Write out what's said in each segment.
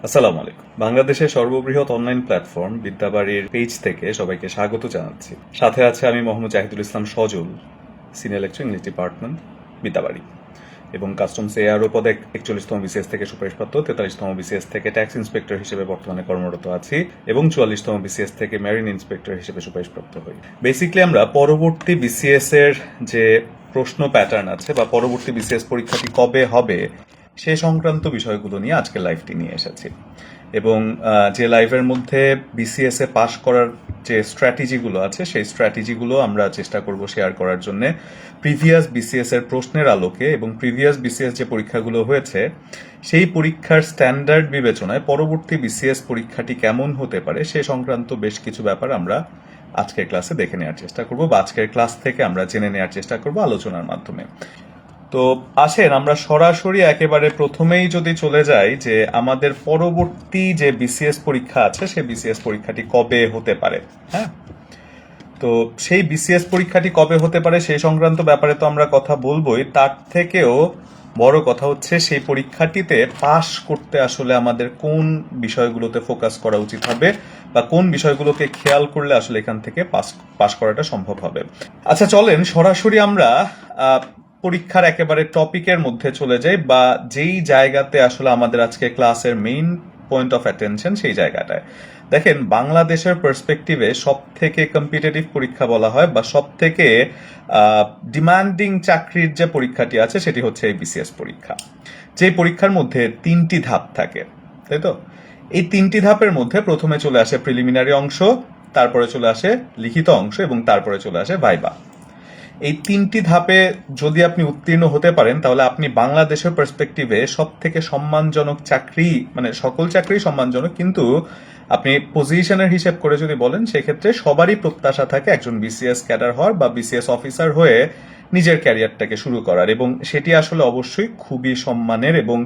আসসালামু আলাইকুম। বাংলাদেশের সর্ববৃহৎ অনলাইন প্ল্যাটফর্ম বিদ্যাবাড়ির পেজ থেকে সবাইকে স্বাগত জানাচ্ছি। সাথে আছে আমি Mohammad Jahidul Islam Sajal, senior lecture English department, Bidyabari, এবং কাস্টমস এআরও পদে 41তম বিসিএস থেকে সুপারিশপ্রাপ্ত, 43তম বিসিএস থেকে ট্যাক্স ইন্সপেক্টর হিসেবে বর্তমানে কর্মরত আছি এবং 44তম বিসিএস থেকে মেরিন ইন্সপেক্টর হিসেবে সুপারিশপ্রাপ্ত হই। বেসিক্যালি আমরা পরবর্তী বিসিএস এর যে প্রশ্ন প্যাটার্ন আছে বা পরবর্তী বিসিএস পরীক্ষাটি কবে হবে সে সংক্রান্ত বিষয়গুলো নিয়ে আজকে লাইভটি নিয়ে এসেছি। এবং যে লাইভের মধ্যে বিসিএস এ পাশ করার যে স্ট্র্যাটেজিগুলো আছে সেই স্ট্র্যাটেজিগুলো আমরা চেষ্টা করব শেয়ার করার জন্য প্রিভিয়াস বিসিএস এর প্রশ্নের আলোকে, এবং প্রিভিয়াস বিসিএস যে পরীক্ষাগুলো হয়েছে সেই পরীক্ষার স্ট্যান্ডার্ড বিবেচনায় পরবর্তী বিসিএস পরীক্ষাটি কেমন হতে পারে সে সংক্রান্ত বেশ কিছু ব্যাপার আমরা আজকের ক্লাসে দেখে নেওয়ার চেষ্টা করব বা আজকের ক্লাস থেকে আমরা জেনে নেওয়ার চেষ্টা করব আলোচনার মাধ্যমে। তো আসেন আমরা সরাসরি একেবারে প্রথমেই যদি চলে যাই যে আমাদের পরবর্তী যে বিসিএস পরীক্ষা আছে সেই বিসিএস পরীক্ষাটি কবে হতে পারে। হ্যাঁ, তো সেই বিসিএস পরীক্ষাটি কবে হতে পারে সেই সংক্রান্ত ব্যাপারে তো আমরা কথা বলবোই, তার থেকেও বড় কথা হচ্ছে সেই পরীক্ষাটিতে পাশ করতে আসলে আমাদের কোন বিষয়গুলোতে ফোকাস করা উচিত হবে বা কোন বিষয়গুলোকে খেয়াল করলে আসলে এখান থেকে পাশ করাটা সম্ভব হবে। আচ্ছা চলেন সরাসরি আমরা পরীক্ষার একেবারে টপিকের মধ্যে চলে যাই, বা যেই জায়গাতে আসলে আমাদের আজকে ক্লাসের মেইন পয়েন্ট অফ অ্যাটেনশন সেই জায়গাটায়। দেখেন, বাংলাদেশের পার্সপেক্টিভে সব থেকে কম্পিটিটিভ পরীক্ষা বলা হয় বা সব থেকে ডিমান্ডিং চাকরির যে পরীক্ষাটি আছে সেটি হচ্ছে এই বিসিএস পরীক্ষা, যে পরীক্ষার মধ্যে 3টি ধাপ থাকে, তাই তো? এই 3টি ধাপের মধ্যে প্রথমে চলে আসে প্রিলিমিনারি অংশ, তারপরে চলে আসে লিখিত অংশ এবং তারপরে চলে আসে ভাইবা। এই 3টি ধাপে যদি আপনি উত্তীর্ণ হতে পারেন তাহলে আপনি বাংলাদেশের পার্সপেক্টিভে সব থেকে সম্মানজনক চাকরি, মানে সকল চাকরি সম্মানজনক, কিন্তু আপনি পজিশনের হিসেব করে যদি বলেন সেক্ষেত্রে সবারই প্রত্যাশা থাকে একজন বিসিএস ক্যাডার হওয়ার বা বিসিএস অফিসার হয়ে নিজের ক্যারিয়ারটাকে শুরু করার, এবং সেটি আসলে অবশ্যই খুবই সম্মানের এবং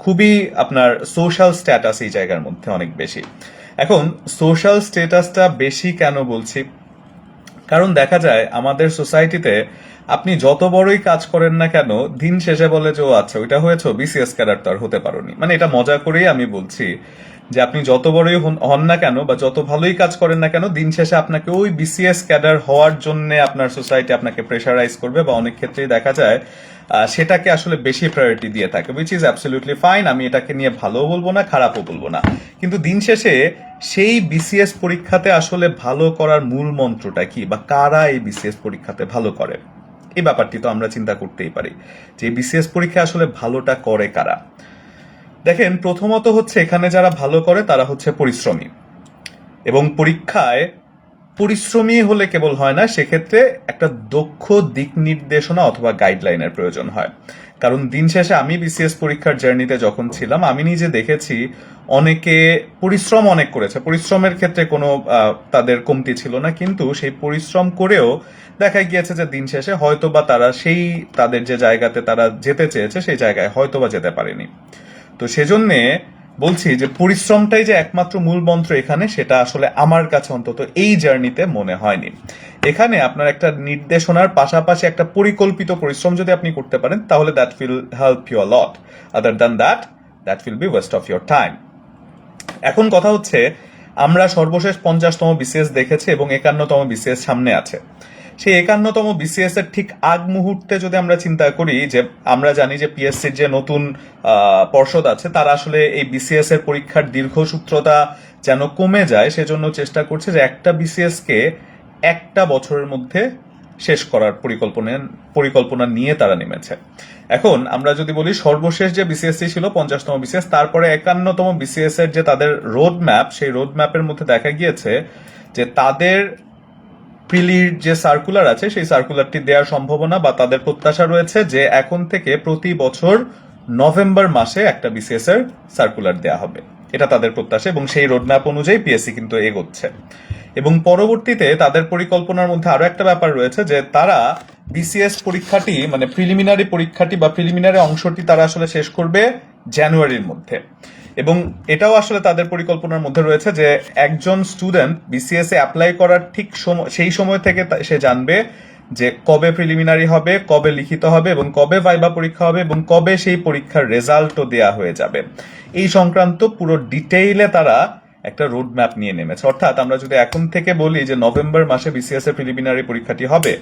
খুবই আপনার সোশ্যাল স্ট্যাটাস এই জায়গার মধ্যে অনেক বেশি। এখন সোশ্যাল স্ট্যাটাসটা বেশি কেন বলছি, কারণ দেখা যায় আমাদের সোসাইটিতে আপনি যত বড়ই কাজ করেন না কেন দিন শেষে বলে যে ও আচ্ছা ওইটা হয়েছে, বিসিএস ক্যাডার তো আর হতে পারোনি। মানে এটা মজা করেই আমি বলছি যে আপনি যত বড়ই হন না কেন বা যত ভালোই কাজ করেন না কেন দিন শেষে আপনাকে ওই বিসিএস ক্যাডার হওয়ার জন্য আপনার সোসাইটি আপনাকে প্রেশারাইজ করবে, বা অনেক ক্ষেত্রেই দেখা যায় সেটাকে আসলে বেশি প্রায়োরিটি দিয়ে থাকে, উইচ ইজ অ্যাবসলিউটলি ফাইন। আমি এটাকে নিয়ে ভালোও বলবো না, খারাপও বলবো না, কিন্তু দিন শেষে সেই বিসিএস পরীক্ষাতে আসলে ভালো করার মূল মন্ত্রটা কি বা কারা এই বিসিএস পরীক্ষাতে ভালো করে, এই ব্যাপারটি তো আমরা চিন্তা করতেই পারি যে বিসিএস পরীক্ষা আসলে ভালোটা করে কারা। দেখেন, প্রথমত হচ্ছে এখানে যারা ভালো করে তারা হচ্ছে পরিশ্রমী, এবং পরীক্ষায় পরিশ্রমী হলে কেবল হয় না, সেক্ষেত্রে একটা দক্ষ দিক নির্দেশনা অথবা গাইডলাইনের প্রয়োজন হয়। কারণ দিন শেষে আমি বিসিএস পরীক্ষার জার্নিতে যখন ছিলাম আমি নিজে দেখেছি অনেকে পরিশ্রম অনেক করেছে, পরিশ্রমের ক্ষেত্রে কোনো তাদের কমতি ছিল না, কিন্তু সেই পরিশ্রম করেও দেখা গিয়েছে যে দিন শেষে হয়তোবা তারা সেই তাদের যে জায়গাতে তারা যেতে চেয়েছে সেই জায়গায় হয়তোবা যেতে পারেনি। তো সেজন্যে বলছি যে পরিশ্রমটাই যে একমাত্র মূল মন্ত্র এখানে, সেটা আসলে আমার কাছে অন্তত এই জার্নিতে মনে হয়নি। এখানে আপনার একটা নির্দেশনার পাশাপাশি একটা পরিকল্পিত পরিশ্রম যদি আপনি করতে পারেন তাহলে that will help you a lot, other than that will be waste of your time. এখন কথা হচ্ছে আমরা সর্বশেষ 50তম বিসিএস দেখেছি এবং 51তম বিসিএস সামনে আছে। সেই 51তম বিসিএস এর ঠিক আগ মুহূর্তে যদি আমরা চিন্তা করি, যে আমরা জানি যে পিএসসির যে নতুন পর্ষদ আছে তারা আসলে এই বিসিএস এর পরীক্ষার দীর্ঘসূত্রতা যেন কমে যায় সেজন্য চেষ্টা করছে যে একটা বিসিএস কে একটা বছরের মধ্যে শেষ করার পরিকল্পনা নিয়ে তারা নেমেছে। এখন আমরা যদি বলি সর্বশেষ যে বিসিএসসি ছিল 50তম বিসিএস, তারপরে 51তম বিসিএস এর যে তাদের রোড ম্যাপ, সেই রোড ম্যাপের মধ্যে দেখা গিয়েছে যে তাদের প্রিলির যে সার্কুলার আছে সেই সার্কুলারটি দেওয়ার সম্ভাবনা বা তাদের প্রত্যাশা রয়েছে যে এখন থেকে প্রতি বছর নভেম্বর মাসে একটা বিসিএস এর সার্কুলার দেওয়া হবে, এটা তাদের প্রত্যাশা, এবং সেই রোডম্যাপ অনুযায়ী পিএসসি কিন্তু এগোচ্ছে। এবং পরবর্তীতে তাদের পরিকল্পনার মধ্যে আরো একটা ব্যাপার রয়েছে যে তারা বিসিএস পরীক্ষাটি মানে প্রিলিমিনারি পরীক্ষাটি বা প্রিলিমিনারি অংশটি তারা আসলে শেষ করবে জানুয়ারির মধ্যে, এবং এটাও আসলে তাদের পরিকল্পনার মধ্যে রয়েছে যে একজন স্টুডেন্ট বিসিএস এ অ্যাপ্লাই করার ঠিক সেই সময় থেকে সে জানবে যে কবে প্রিলিমিনারি হবে, কবে লিখিত হবে এবং কবে ভাইবা পরীক্ষা হবে এবং কবে সেই পরীক্ষার রেজাল্টও দেয়া হয়ে যাবে, এই সংক্রান্ত পুরো ডিটেইলে তারা একটা রোড ম্যাপ নিয়ে নেমেছে। অর্থাৎ আমরা যদি এখন থেকে বলি যে নভেম্বর মাসে বিসিএস এর প্রিলিমিনারি পরীক্ষাটি হবে,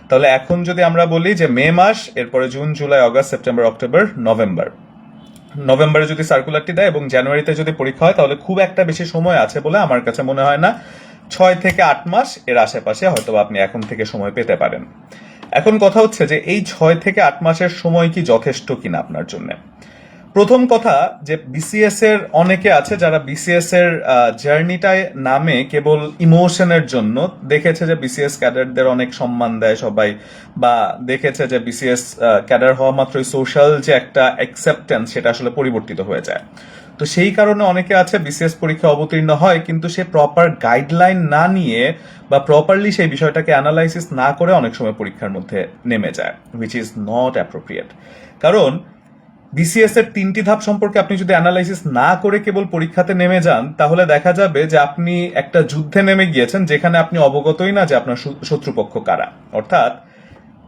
তাহলে এখন যদি আমরা বলি যে মে মাস, এরপরে June, July, August, September, October, নভেম্বরে যদি সার্কুলারটি দেয় এবং জানুয়ারিতে যদি পরীক্ষা হয়, তাহলে খুব একটা বেশি সময় আছে বলে আমার কাছে মনে হয় না। 6 থেকে 8 মাস এর আশেপাশে হয়তো আপনি এখন থেকে সময় পেতে পারেন। এখন কথা হচ্ছে যে এই 6 থেকে 8 মাসের সময় কি যথেষ্ট কিনা আপনার জন্য। প্রথম কথা যে বিসিএস এর অনেকে আছে যারা বিসিএস এর জার্নিটায় নামে কেবল ইমোশনের জন্য, দেখেছে যে বিসিএস ক্যাডারদের অনেক সম্মান দেয় সবাই, বা দেখেছে যে বিসিএস ক্যাডার হওয়া মাত্রই সোশ্যাল যে একটা অ্যাকসেপ্টেন্স সেটা আসলে পরিবর্তিত হয়ে যায়। তো সেই কারণে অনেকে আছে বিসিএস পরীক্ষা অবতীর্ণ হয় কিন্তু সে প্রপার গাইডলাইন না নিয়ে বা প্রপারলি সেই বিষয়টাকে অ্যানালাইসিস না করে অনেক সময় পরীক্ষার মধ্যে নেমে যায়, হুইচ ইজ নট অ্যাপ্রোপ্রিয়েট। কারণ বিসিএস এর 3টি ধাপ সম্পর্কে আপনি যদি অ্যানালাইসিস না করে কেবল পরীক্ষাতে নেমে যান, তাহলে দেখা যাবে যে আপনি একটা যুদ্ধে নেমে গিয়েছেন যেখানে আপনি অবগতই না যে আপনার শত্রুপক্ষ কারা। অর্থাৎ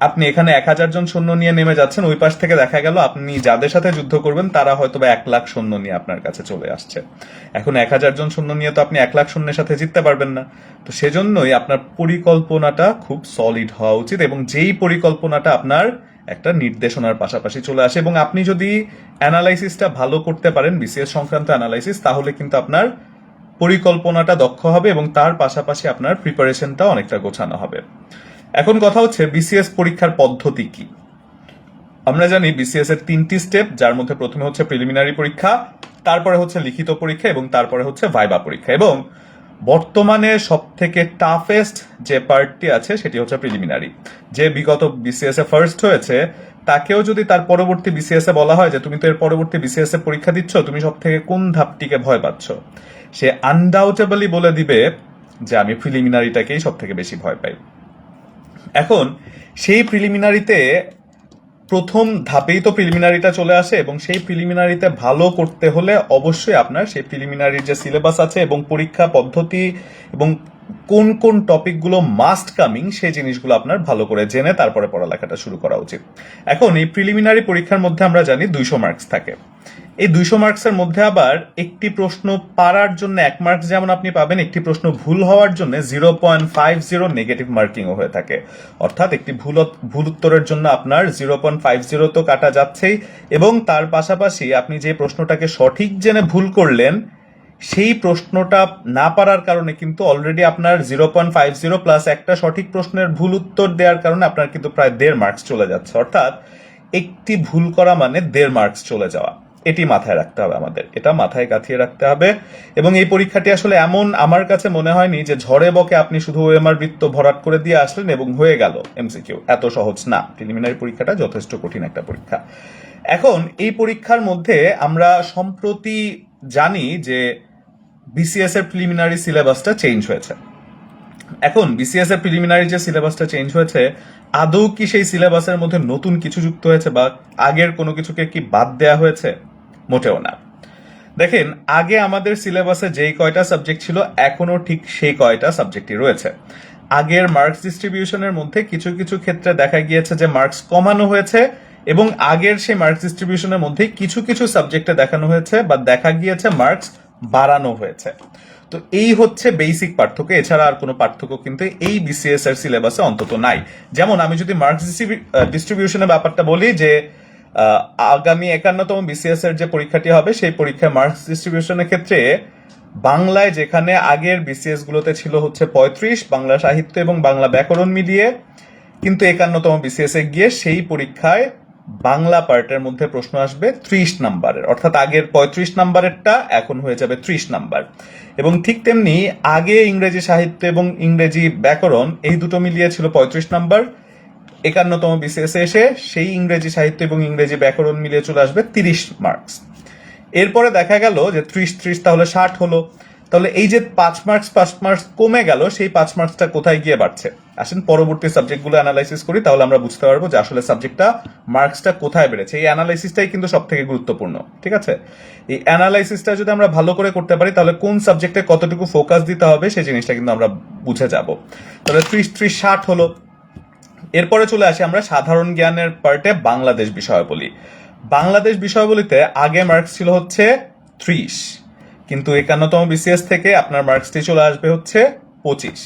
আপনি এখানে 1000 জন সৈন্য নিয়ে নেমে যাচ্ছেন, ওই পাশ থেকে দেখা গেল আপনি যাদের সাথে যুদ্ধ করবেন তারা হয়তো বা 1 লাখ সৈন্য নিয়ে আপনার কাছে চলে আসছে। এখন 1000 জন সৈন্য নিয়ে তো আপনি 1 লাখ সৈন্যের সাথে জিততে পারবেন না। তো সেজন্যই আপনার পরিকল্পনাটা খুব সলিড হওয়া উচিত এবং যেই পরিকল্পনাটা আপনার একটা নির্দেশনার পাশাপাশি চলে আসে এবং আপনি যদি অ্যানালাইসিসটা ভালো করতে পারেন, বিসিএস সংক্রান্ত অ্যানালাইসিস, তাহলে কিন্তু আপনার পরিকল্পনাটা দক্ষ হবে এবং তার পাশাপাশি আপনার প্রিপারেশনটা অনেকটা গোছানো হবে। এখন কথা হচ্ছে বিসিএস পরীক্ষার পদ্ধতি কি। আমরা জানি বিসিএস এর 3টি স্টেপ, যার মধ্যে প্রথমে হচ্ছে প্রিলিমিনারি পরীক্ষা, তারপরে হচ্ছে লিখিত পরীক্ষা এবং তারপরে হচ্ছে ভাইবা পরীক্ষা। এবং বর্তমানে সব থেকে টাফেস্ট যে পার্টটি আছে সেটি হচ্ছে প্রিলিমিনারি। যে বিগত বিসিএস এ ফার্স্ট হয়েছে তাকেও যদি তার পরবর্তী বিসিএস এ বলা হয় যে তুমি তো এর পরবর্তী বিসিএস এ পরীক্ষা দিচ্ছ, তুমি সব থেকে কোন ধাপটিকে ভয় পাচ্ছ, সে আনডাউটেবলি বলে দিবে যে আমি প্রিলিমিনারিটাকেই সব থেকে বেশি ভয় পাই। এখন সেই প্রিলিমিনারিতে প্রথম ধাপেই তো প্রিলিমিনারিটা চলে আসে এবং সেই প্রিলিমিনারিতে ভালো করতে হলে অবশ্যই আপনার সেই প্রিলিমিনারির যে সিলেবাস আছে এবং পরীক্ষা পদ্ধতি এবং কোন কোন টপিকগুলো মাস্ট কামিং সেই জিনিসগুলো আপনার ভালো করে জেনে তারপরে পড়ালেখাটা শুরু করা উচিত। এখন এই প্রিলিমিনারি পরীক্ষার মধ্যে আমরা জানি 200 মার্কস থাকে। এই 200 মার্কসের মধ্যে আবার একটি প্রশ্ন পারার জন্য 1 মার্কস যেমন আপনি পাবেন, একটি প্রশ্ন ভুল হওয়ার জন্য 0.50 নেগেটিভ মার্কিংও হয়ে থাকে। অর্থাৎ একটি ভুল উত্তরের জন্য আপনার 0.50 তো কাটা যাচ্ছেই এবং তার পাশাপাশি আপনি যে প্রশ্নটাকে সঠিক জেনে ভুল করলেন সেই প্রশ্নটা না পারার কারণে কিন্তু অলরেডি আপনার 0.50 প্লাস একটা সঠিক প্রশ্নের ভুল উত্তর দেওয়ার কারণে আপনার কিন্তু প্রায় 1.5 মার্কস চলে যাচ্ছে। অর্থাৎ একটি ভুল করা মানে 1.5 মার্কস চলে যাওয়া। এটি মাথায় রাখতে হবে, আমাদের এটা মাথায় গাঁথিয়ে রাখতে হবে। এবং এই পরীক্ষাটি আসলে এমন আমার কাছে মনে হয়নি যে ঝড়ে বকে আপনি শুধু ওএমআর বৃত্ত ভরাট করে দিয়ে আসলেন এবং হয়ে গেল এমসিকিউ। এত সহজ না, প্রিলিমিনারি পরীক্ষাটা যথেষ্ট কঠিন একটা পরীক্ষা। এখন এই পরীক্ষার মধ্যে আমরা সম্প্রতি জানি যে বিসিএস এর প্রিলিমিনারি সিলেবাসটা চেঞ্জ হয়েছে। এখন বিসিএস এর প্রিলিমিনারি যে সিলেবাসটা চেঞ্জ হয়েছে, আদৌ কি সেই সিলেবাসের মধ্যে নতুন কিছু যুক্ত হয়েছে বা আগের কোনো কিছুকে কি বাদ দেয়া হয়েছে? মোটেও না। দেখেন, আগে আমাদের সিলেবাসে যেই কয়টা সাবজেক্ট ছিল এখনো ঠিক সেই কয়টা সাবজেক্টই রয়েছে। আগের মার্কস ডিস্ট্রিবিউশনের মধ্যে কিছু কিছু ক্ষেত্রে দেখা গিয়েছে যে মার্কস কমানো হয়েছে এবং আগের সেই মার্কস ডিস্ট্রিবিউশনের মধ্যে কিছু কিছু সাবজেক্টে দেখানো হয়েছে বা দেখা গিয়েছে মার্কস বাড়ানো হয়েছে। তো এই হচ্ছে বেসিক পার্থক্য, এছাড়া আর কোনো পার্থক্য কিন্তু এই বিসিএস এর সিলেবাসে অন্তত নাই। যেমন আমি যদি মার্কস ডিস্ট্রিবিউশনের ব্যাপারটা বলি যে আগামী 51তম বিসিএস এর যে পরীক্ষাটি হবে সেই পরীক্ষায় মার্কস ডিস্ট্রিবিউশনের ক্ষেত্রে বাংলায় যেখানে আগের বিসিএস গুলোতে ছিল হচ্ছে 35, বাংলা সাহিত্য এবং বাংলা ব্যাকরণ মিলিয়ে, কিন্তু 51তম বিসিএস এ গিয়ে সেই পরীক্ষায় বাংলা পার্টের মধ্যে প্রশ্ন আসবে 30 নাম্বারের, অর্থাৎ আগের 35 নাম্বারেরটা এখন হয়ে যাবে 30 নাম্বার। এবং ঠিক তেমনি আগে ইংরেজি সাহিত্য এবং ইংরেজি ব্যাকরণ এই দুটো মিলিয়ে ছিল 35 নাম্বার, 51তম বিসিএস এসে সেই ইংরেজি সাহিত্য এবং ইংরেজি ব্যাকরণ মিলিয়ে চলে আসবে 30 মার্কস। এরপরে দেখা গেল যে 30 তাহলে 60 হলো। তাহলে এই যে 5 মার্কস কমে গেল, সেই 5 মার্কসটা কোথায় গিয়ে বাড়ছে? আসেন পরবর্তী সাবজেক্টগুলো অ্যানালাইসিস করি, তাহলে আমরা বুঝতে পারবো যে আসলে সাবজেক্টটা মার্কসটা কোথায় বেড়েছে। এই অ্যানালাইসিসটাই কিন্তু সব থেকে গুরুত্বপূর্ণ, ঠিক আছে? এই অ্যানালাইসিসটা যদি আমরা ভালো করে করতে পারি তাহলে কোন সাবজেক্টে কতটুকু ফোকাস দিতে হবে সেই জিনিসটা কিন্তু আমরা বুঝে যাব। তাহলে 30 60 হলো। এরপরে চলে আসি আমরা সাধারণ জ্ঞানের পার্টে বাংলাদেশ বিষয়াবলী। বাংলাদেশ বিষয়াবলীতে আগে মার্কস ছিল হচ্ছে 30, কিন্তু 51তম বিসিএস থেকে আপনার মার্কসটি চলে আসবে হচ্ছে 25।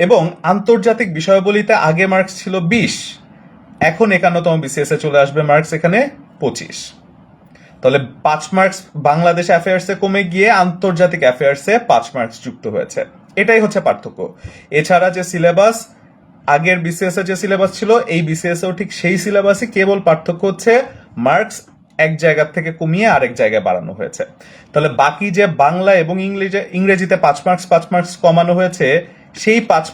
এবং আন্তর্জাতিক বিষয়াবলীতে আগে মার্কস ছিল 20, এখন 51তম বিসিএস এ চলে আসবে মার্কস এখানে 25। তাহলে 5 মার্কস বাংলাদেশ অ্যাফেয়ার্সে কমে গিয়ে আন্তর্জাতিক অ্যাফেয়ার্সে 5 মার্কস যুক্ত হয়েছে, এটাই হচ্ছে পার্থক্য। এছাড়া যে সিলেবাস আগের বিসিএস এর যে সিলেবাস ছিল, এই বিসিএস এও ঠিক সেই সিলেবাসই, কেবল পার্থক্য হচ্ছে মার্কস এক জায়গা থেকে কমিয়ে আরেক জায়গায় বাড়ানো হয়েছে। তাহলে বাকি যে বাংলা এবং ইংরেজিতে 5 মার্কস কমানো হয়েছে, সেই 5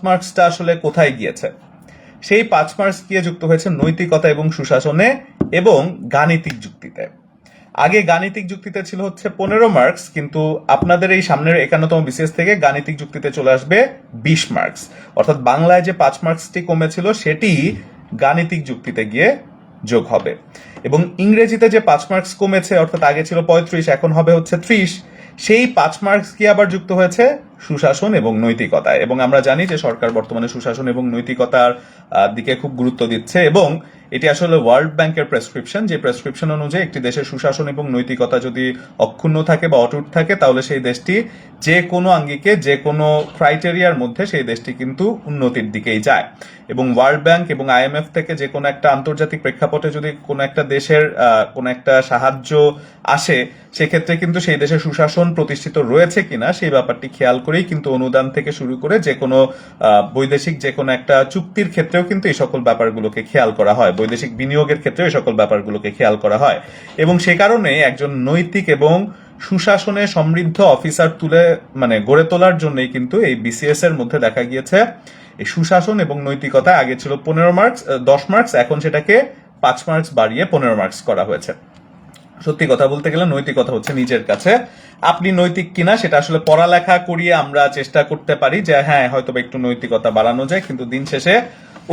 মার্কসটা আসলে কোথায় গিয়েছে? সেই 5 মার্কস গিয়ে যুক্ত হয়েছে নৈতিকতা এবং সুশাসনে এবং গাণিতিক যুক্তিতে। আগে গাণিতিক যুক্তিতে ছিল হচ্ছে 15 মার্কস, কিন্তু আপনাদের এই সামনের 51তম বিসিএস থেকে গাণিতিক যুক্তিতে চলে আসবে 20 মার্কস। অর্থাৎ বাংলায় যে 5 মার্কসটি কমেছিল সেটি গাণিতিক যুক্তিতে গিয়ে যোগ হবে। এবং ইংরেজিতে যে 5 মার্কস কমেছে, অর্থাৎ আগে ছিল 35, এখন হবে হচ্ছে 30, সেই 5 মার্কস কি আবার যুক্ত হয়েছে সুশাসন এবং নৈতিকতায়। এবং আমরা জানি যে সরকার বর্তমানে সুশাসন এবং নৈতিকতার দিকে খুব গুরুত্ব দিচ্ছে, এবং এটি আসলে ওয়ার্ল্ড ব্যাংকের প্রেসক্রিপশন, যে প্রেসক্রিপশন অনুযায়ী একটি দেশের সুশাসন এবং নৈতিকতা যদি অক্ষুণ্ণ থাকে বা অটুট থাকে, তাহলে সেই দেশটি যে কোনো আঙ্গিকে, যে কোনো ক্রাইটেরিয়ার মধ্যে সেই দেশটি কিন্তু উন্নতির দিকেই যায়। এবং ওয়ার্ল্ড ব্যাংক এবং আইএমএফ থেকে যে কোনো একটা আন্তর্জাতিক প্রেক্ষাপটে যদি কোনো একটা দেশের কোনো একটা সাহায্য আসে, সেক্ষেত্রে কিন্তু সেই দেশের সুশাসন প্রতিষ্ঠিত রয়েছে কিনা সেই ব্যাপারটি খেয়াল করেই কিন্তু অনুদান থেকে শুরু করে যে কোনো বৈদেশিক যে কোনো একটা চুক্তির ক্ষেত্রেও কিন্তু এই সকল ব্যাপারগুলোকে খেয়াল করা হয়, বৈদেশিক বিনিয়োগের ক্ষেত্রেও এই সকল ব্যাপারগুলোকে খেয়াল করা হয়। এবং সে কারণে একজন নৈতিক এবং সুশাসনে সমৃদ্ধ অফিসার গড়ে তোলার জন্যই কিন্তু এই বিসিএস এর মধ্যে দেখা গিয়েছে এই সুশাসন এবং নৈতিকতা আগে ছিল 10 মার্কস, এখন সেটাকে 5 মার্কস বাড়িয়ে 15 মার্কস করা হয়েছে। সত্যি কথা বলতে গেলে নৈতিকতা হচ্ছে নিজের কাছে, আপনি নৈতিক কিনা সেটা আসলে পড়ালেখা করিয়ে আমরা চেষ্টা করতে পারি যে হ্যাঁ হয়তো একটু নৈতিকতা বাড়ানো যায়, কিন্তু দিন শেষে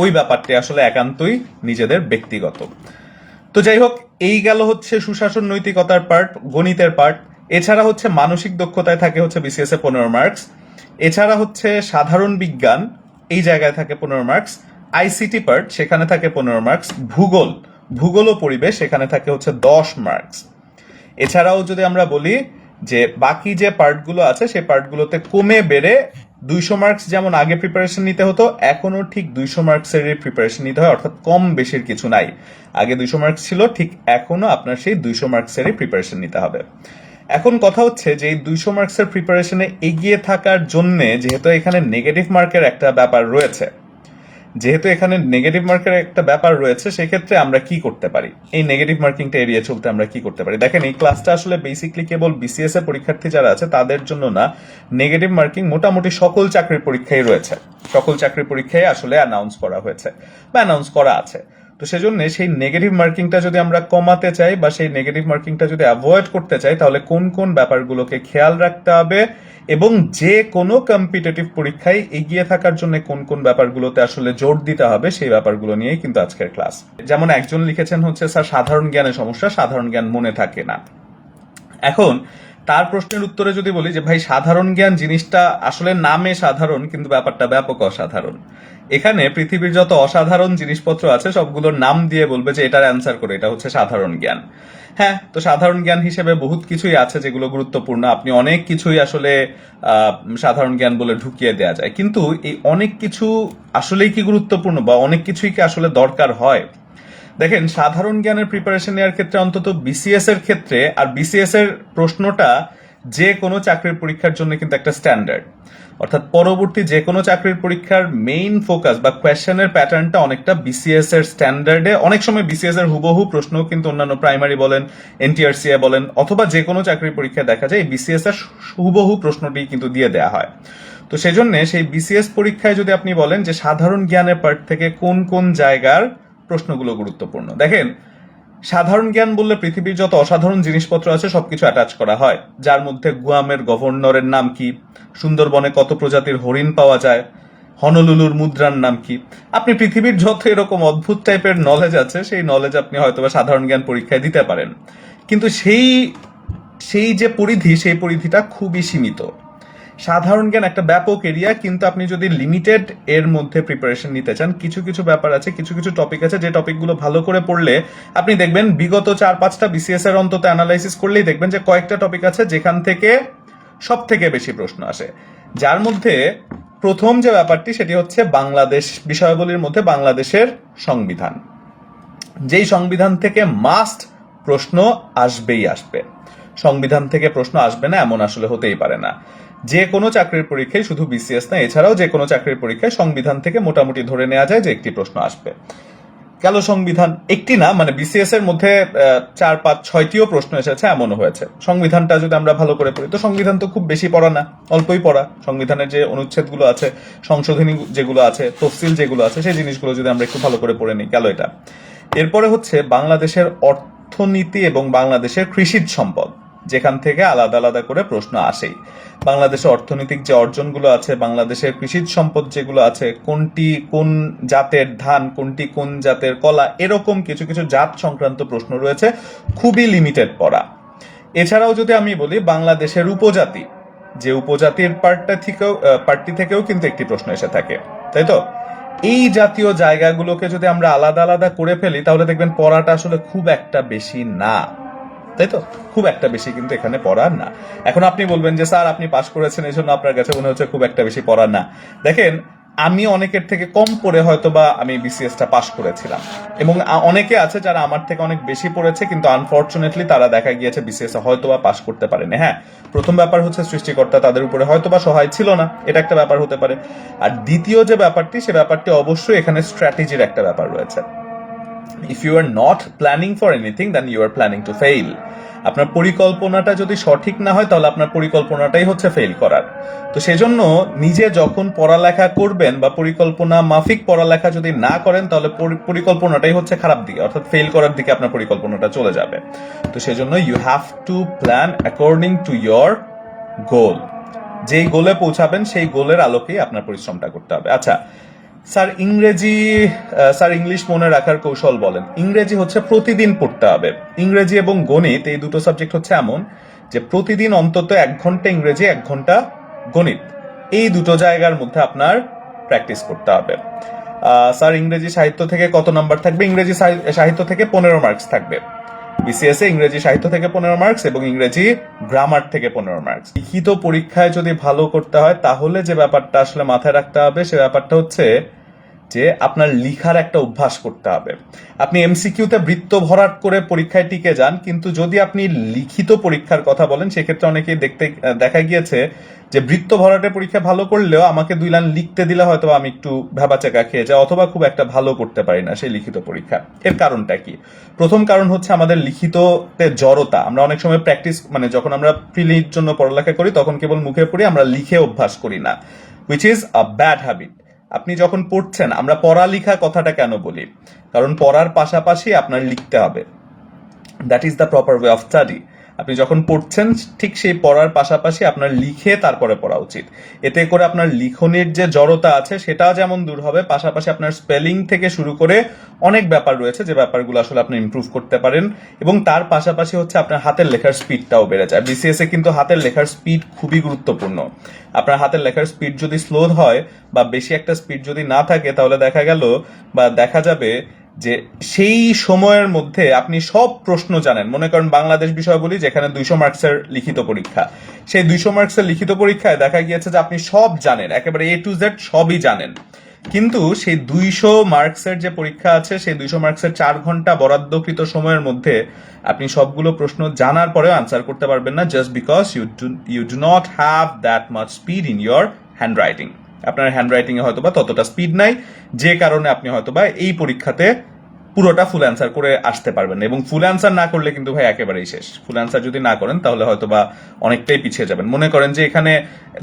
ওই ব্যাপারটি আসলে একান্তই নিজেদের ব্যক্তিগত। তো যাই হোক, এই গেল হচ্ছে সুশাসন নৈতিকতার পার্ট, গণিতের পার্ট। এছাড়া হচ্ছে মানসিক দক্ষতায় থাকে হচ্ছে বিসিএস এ 15 মার্কস। এছাড়া হচ্ছে সাধারণ বিজ্ঞান, এই জায়গায় থাকে 15 মার্কস। আইসিটি পার্ট, সেখানে থাকে 15 মার্কস। ভূগোল ও পরিবেশ, সেখানে থাকে হচ্ছে 10 মার্কস। এছাড়াও যদি আমরা বলি যে বাকি যে পার্টগুলো আছে, সেই পার্টগুলোতে কমে বেড়ে 200 মার্কস যেমন আগে প্রিপারেশন নিতে হতো, এখনো ঠিক 200 মার্কসের প্রিপারেশন নিতে হয়, অর্থাৎ কম বেশির কিছু নাই। আগে 200 মার্কস ছিল, ঠিক এখনো আপনার সেই 200 মার্কসেরই প্রিপারেশন নিতে হবে। এখন কথা হচ্ছে যে এই 200 মার্কসের প্রিপারেশনে এগিয়ে থাকার জন্য যেহেতু এখানে নেগেটিভ মার্কের একটা ব্যাপার রয়েছে, সেক্ষেত্রে আমরা কি করতে পারি? এই নেগেটিভ মার্কিংটা এড়িয়ে চলতে আমরা কি করতে পারি? দেখেন, এই ক্লাসটা আসলে বেসিক্যালি কেবল বিসিএস এর পরীক্ষার্থী যারা আছে তাদের জন্য না। নেগেটিভ মার্কিং মোটামুটি সকল চাকরির পরীক্ষায় রয়েছে, সকল চাকরির পরীক্ষায় আসলে অ্যানাউন্স করা হয়েছে বা অ্যানাউন্স করা আছে। তো সেজন্য সেই নেগেটিভ মার্কিংটা যদি আমরা কমাতে চাই বা সেই নেগেটিভ মার্কিংটা যদি অ্যাভয়েড করতে চাই, তাহলে কোন কোন ব্যাপারগুলোকে খেয়াল রাখতে হবে এবং যে কোনো কম্পিটিটিভ পরীক্ষায় এগিয়ে থাকার জন্য কোন কোন ব্যাপারগুলোতে আসলে জোর দিতে হবে, সেই ব্যাপারগুলো নিয়েই কিন্তু আজকের ক্লাস। যেমন একজন লিখেছেন হচ্ছে স্যার সাধারণ জ্ঞানের সমস্যা, সাধারণ জ্ঞান মনে থাকে না। এখন তার প্রশ্নের উত্তরে যদি বলি যে ভাই সাধারণ জ্ঞান জিনিসটা আসলে নামে সাধারণ, কিন্তু ব্যাপারটা ব্যাপক অসাধারণ। এখানে পৃথিবীর যত অসাধারণ জিনিসপত্র আছে সবগুলোর নাম দিয়ে বলবে যে এটার অ্যান্সার করে এটা হচ্ছে সাধারণ জ্ঞান। হ্যাঁ, তো সাধারণ জ্ঞান হিসেবে বহুত কিছুই আছে যেগুলো গুরুত্বপূর্ণ, আপনি অনেক কিছুই আসলে সাধারণ জ্ঞান বলে ঢুকিয়ে দেওয়া যায়, কিন্তু এই অনেক কিছু আসলেই কি গুরুত্বপূর্ণ বা অনেক কিছুই কি আসলে দরকার হয়? দেখেন, সাধারণ জ্ঞানের প্রিপারেশন নেওয়ার ক্ষেত্রে, অন্তত বিসিএস এর ক্ষেত্রে, আর বিসিএস এর প্রশ্নটা যে কোনো চাকরির পরীক্ষার জন্য কিন্তু একটা স্ট্যান্ডার্ড, অর্থাৎ পরবর্তী যে কোনো চাকরির পরীক্ষার মেইন ফোকাস বা কোয়েশ্চেনের প্যাটার্নটা অনেকটা বিসিএস এর স্ট্যান্ডার্ডে। অনেক সময় বিসিএস এর হুবহু প্রশ্ন কিন্তু অন্যান্য প্রাইমারি বলেন, এনটিআরসিএ বলেন, অথবা যে কোনো চাকরির পরীক্ষায় দেখা যায় বিসিএস এর হুবহু প্রশ্নটি কিন্তু দিয়ে দেওয়া হয়। তো সেজন্য সেই বিসিএস পরীক্ষায় যদি আপনি বলেন যে সাধারণ জ্ঞানের পার্ট থেকে কোন কোন জায়গার প্রশ্নগুলো গুরুত্বপূর্ণ, দেখেন সাধারণ জ্ঞান বললে পৃথিবীর যত অসাধারণ জিনিসপত্র আছে সবকিছু অ্যাটাচ করা হয়, যার মধ্যে গুয়ামের গভর্নরের নাম কি, সুন্দরবনে কত প্রজাতির হরিণ পাওয়া যায়, হনলুলুর মুদ্রার নাম কি। আপনি পৃথিবীর যত এরকম অদ্ভুত টাইপের নলেজ আছে, সেই নলেজ আপনি হয়তোবা সাধারণ জ্ঞান পরীক্ষায় দিতে পারেন, কিন্তু সেই যে পরিধি, সেই পরিধিটা খুবই সীমিত। সাধারণ জ্ঞান একটা ব্যাপক এরিয়া, কিন্তু আপনি যদি লিমিটেড এর মধ্যে প্রিপারেশন নিতে চান, কিছু কিছু ব্যাপার আছে, কিছু কিছু টপিক আছে, যে টপিকগুলো ভালো করে পড়লে আপনি দেখবেন বিগত 4-5টা বিসিএস এর অন্তত অ্যানালাইসিস করলেই দেখবেন যে কয়েকটা টপিক আছে যেখান থেকে সব থেকে বেশি প্রশ্ন আসে। যার মধ্যে প্রথম যে ব্যাপারটি সেটি হচ্ছে বাংলাদেশ বিষয়াবলীর মধ্যে বাংলাদেশের সংবিধান, যেই সংবিধান থেকে মাস্ট প্রশ্ন আসবেই আসবে। সংবিধান থেকে প্রশ্ন আসবে না এমন আসলে হতেই পারে না। যে কোনো চাকরির পরীক্ষায়, শুধু বিসিএস না, এছাড়াও যে কোনো চাকরির পরীক্ষায় সংবিধান থেকে মোটামুটি ধরে নেওয়া যায় যে একটি প্রশ্ন আসবে। গেল সংবিধান, একটি না, মানে বিসিএস এর মধ্যে 4-5-6টিও প্রশ্ন এসেছে, এমনও হয়েছে। সংবিধানটা যদি আমরা ভালো করে পড়ি, তো সংবিধান তো খুব বেশি পড়া না, অল্পই পড়া। সংবিধানের যে অনুচ্ছেদগুলো আছে, সংশোধনী যেগুলো আছে, তফসিল যেগুলো আছে, সেই জিনিসগুলো যদি আমরা একটু ভালো করে পড়ে নিই, গেল এটা। এরপরে হচ্ছে বাংলাদেশের অর্থনীতি এবং বাংলাদেশের কৃষিজ সম্পদ, যেখান থেকে আলাদা আলাদা করে প্রশ্ন আসেই। বাংলাদেশের অর্থনৈতিক যে অর্জনগুলো আছে, বাংলাদেশের কৃষিজ সম্পদ যেগুলো আছে, কোনটি কোন জাতের ধান, কোনটি কোন জাতের কলা, এরকম কিছু কিছু জাত সংক্রান্ত প্রশ্ন রয়েছে, খুবই লিমিটেড পড়া। এছাড়াও যদি আমি বলি বাংলাদেশের উপজাতি, যে উপজাতির পার্টটি থেকেও কিন্তু একটি প্রশ্ন এসে থাকে, তাই তো? এই জাতীয় জায়গাগুলোকে যদি আমরা আলাদা আলাদা করে ফেলি, তাহলে দেখবেন পড়াটা আসলে খুব একটা বেশি না, তাই তো? খুব একটা বেশি কিন্তু এখানে পড়ার না। এখন আপনি বলবেন যে স্যার আপনি পাশ করেছেন, এই জন্য আপনার কাছে মনে হচ্ছে খুব একটা বেশি পড়ার না। দেখেন, আমি অনেকের থেকে কম পড়ে হয়তো বা আমি বিসিএসটা পাশ করেছিলাম, এবং অনেকে আছে যারা আমার থেকে অনেক বেশি পড়েছে, কিন্তু আনফরচুনেটলি তারা দেখা গিয়েছে বিসিএস হয়তো বা পাশ করতে পারেনি। হ্যাঁ, প্রথম ব্যাপার হচ্ছে সৃষ্টিকর্তা তাদের উপরে হয়তো বা সহায় ছিল না, এটা একটা ব্যাপার হতে পারে। আর দ্বিতীয় যে ব্যাপারটি, সে ব্যাপারটি অবশ্যই এখানে স্ট্র্যাটেজির একটা ব্যাপার রয়েছে। If you are not planning for anything, then you are planning to fail. আপনার পরিকল্পনাটা যদি সঠিক না হয়, তাহলে আপনার পরিকল্পনাটাই হচ্ছে ফেল করার। তো সেজন্য নিজে যখন পড়ালেখা করবেন বা পরিকল্পনা মাফিক পড়ালেখা যদি না করেন, তাহলে পরিকল্পনাটাই হচ্ছে খারাপ দিকে, অর্থাৎ ফেল করার দিকে আপনার পরিকল্পনাটা চলে যাবে। তো সেজন্য you have to plan according to your goal. যেই গোলে পৌঁছাবেন সেই গোলের আলোকেই আপনার পরিশ্রমটা করতে হবে। আচ্ছা স্যার ইংলিশ মনে রাখার কৌশল বলেন। ইংরেজি হচ্ছে প্রতিদিন পড়তে হবে। ইংরেজি এবং গণিত, এই দুটো সাবজেক্ট হচ্ছে এমন যে প্রতিদিন অন্তত 1 ঘন্টা ইংরেজি, 1 ঘন্টা গণিত, এই দুটো জায়গার মধ্যে আপনার প্র্যাকটিস করতে হবে। স্যার ইংরেজি সাহিত্য থেকে কত নাম্বার থাকবে? ইংরেজি সাহিত্য থেকে 15 মার্কস থাকবে। বিসিএস এ ইংরেজি সাহিত্য থেকে 15 মার্কস এবং ইংরেজি গ্রামার থেকে 15 মার্কস। লিখিত পরীক্ষায় যদি ভালো করতে হয়, তাহলে যে ব্যাপারটা আসলে মাথায় রাখতে হবে, সে ব্যাপারটা হচ্ছে যে আপনার লিখার একটা অভ্যাস করতে হবে। আপনি এমসিকিউতে বৃত্ত ভরাট করে পরীক্ষায় টিকে যান, কিন্তু যদি আপনি লিখিত পরীক্ষার কথা বলেন, সেক্ষেত্রে অনেকেই দেখা গিয়েছে যে বৃত্ত ভরাটে পরীক্ষা ভালো করলেও আমাকে 2 লাইন লিখতে দিলে হয়তো আমি একটু ভেবাচাকা খেয়ে যাই, অথবা খুব একটা ভালো করতে পারি না সেই লিখিত পরীক্ষা। এর কারণটা কি? প্রথম কারণ হচ্ছে আমাদের লিখিততে জড়তা। আমরা অনেক সময় প্র্যাকটিস, মানে যখন আমরা প্রিলির জন্য পড়ালেখা করি, তখন কেবল মুখে পড়ি, আমরা লিখে অভ্যাস করি না, which is a bad habit. আপনি যখন পড়ছেন, আমরা পড়ালেখা কথাটা কেন বলি? কারণ পড়ার পাশাপাশি আপনার লিখতে হবে। That is the proper way of study. আপনি যখন পড়ছেন, ঠিক সেই পড়ার পাশাপাশি আপনার লিখে তারপরে পড়া উচিত। এতে করে আপনার লিখনের যে জড়তা আছে সেটাও যেমন দূর হবে, পাশাপাশি আপনার স্পেলিং থেকে শুরু করে অনেক ব্যাপার রয়েছে যে ব্যাপারগুলো আসলে আপনি ইমপ্রুভ করতে পারেন, এবং তার পাশাপাশি হচ্ছে আপনার হাতের লেখার স্পিডটাও বেড়ে যায়। বিসিএস এ কিন্তু হাতের লেখার স্পিড খুবই গুরুত্বপূর্ণ। আপনার হাতের লেখার স্পিড যদি স্লো হয় বা বেশি একটা স্পিড যদি না থাকে, তাহলে দেখা যাবে যে সেই সময়ের মধ্যে আপনি সব প্রশ্ন জানেন। মনে করেন বাংলাদেশ বিষয়াবলী, যেখানে 200 মার্কসের লিখিত পরীক্ষা, সেই 200 মার্কসের লিখিত পরীক্ষায় দেখা গিয়েছে যে আপনি সব জানেন, একেবারে A to Z সবই জানেন, কিন্তু সেই 200 মার্কসের যে পরীক্ষা আছে, সেই 200 মার্কসের 4 ঘন্টা বরাদ্দকৃত সময়ের মধ্যে আপনি সবগুলো প্রশ্ন জানার পরেও আনসার করতে পারবেন না, just because you do not have that much speed in your handwriting. আপনার হ্যান্ড রাইটিং এ হয়তোবা ততটা স্পিড নাই, যে কারণে আপনি হয়তোবা এই পরীক্ষাতে পুরোটা ফুল অ্যান্সার করে আসতে পারবেন না। এবং ফুল অ্যান্সার না করলে কিন্তু ভাই একেবারেই শেষ। ফুল অ্যান্সার যদি না করেন, তাহলে হয়তোবা অনেকটাই পিছিয়ে যাবেন। মনে করেন যে এখানে